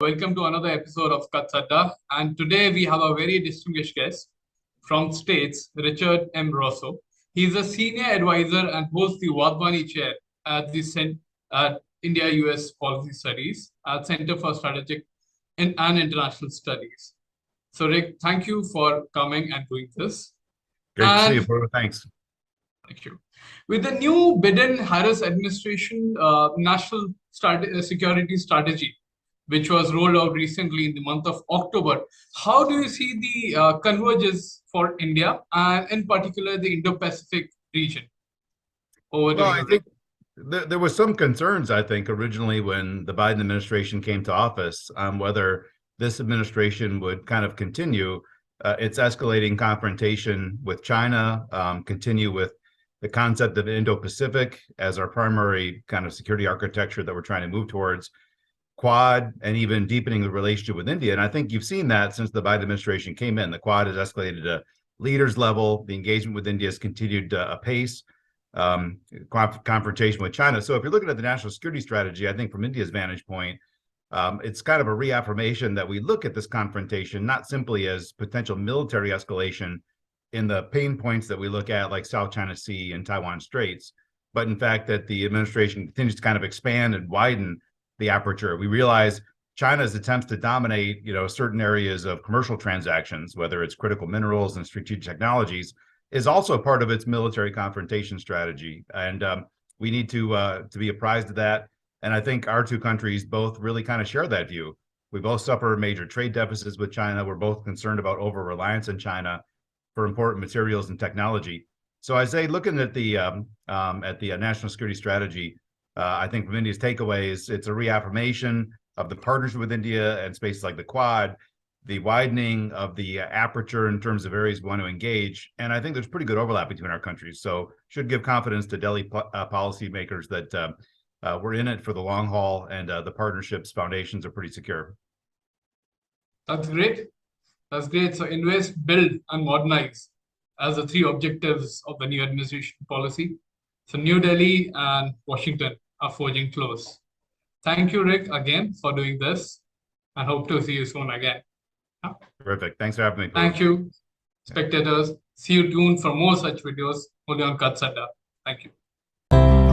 welcome to another episode of Katsadda. And today we have a very distinguished guest from Straits, Richard M. Rosso. He is a senior advisor and holds the Wadhwani chair at the India-US Policy Studies at Center for Strategic and International Studies. So, Rick, thank you for coming and doing this. Great to see you, bro. Thanks. Thank you. With the new Biden-Harris administration national security strategy, which was rolled out recently in the month of October, how do you see the convergence for India and in particular the Indo-Pacific region? I think there was some concerns, I think, originally when the Biden administration came to office on whether this administration would kind of continue its escalating confrontation with China, continue with the concept of Indo-Pacific as our primary kind of security architecture that we're trying to move towards, Quad, and even deepening the relationship with India. And I think you've seen that since the Biden administration came in. The Quad has escalated to leaders level. The engagement with India has continued apace, confrontation with China. So if you're looking at the national security strategy, I think from India's vantage point, it's kind of a reaffirmation that we look at this confrontation not simply as potential military escalation in the pain points that we look at, like South China Sea and Taiwan straits, but in fact that the administration continues to kind of expand and widen the aperture. We realize China's attempts to dominate, certain areas of commercial transactions, whether it's critical minerals and strategic technologies, is also part of its military confrontation strategy. And we need to be apprised of that. And I think our two countries both really kind of share that view. We both suffer major trade deficits with China. We're both concerned about over-reliance on China for important materials and technology. So I say, looking at the national security strategy, I think from India's takeaways, it's a reaffirmation of the partnership with India and spaces like the Quad, the widening of the aperture in terms of areas we want to engage. And I think there's pretty good overlap between our countries. So should give confidence to Delhi policymakers that we're in it for the long haul, and the partnership's foundations are pretty secure. That's great. That's great. So invest, build, and modernize as the three objectives of the new administration policy. So New Delhi and Washington are forging close. Thank you, Rick, again for doing this, and hope to see you soon again. Terrific. Thanks for having me. Thank you, spectators. See you tuned for more such videos only on Katsadda. Thank you.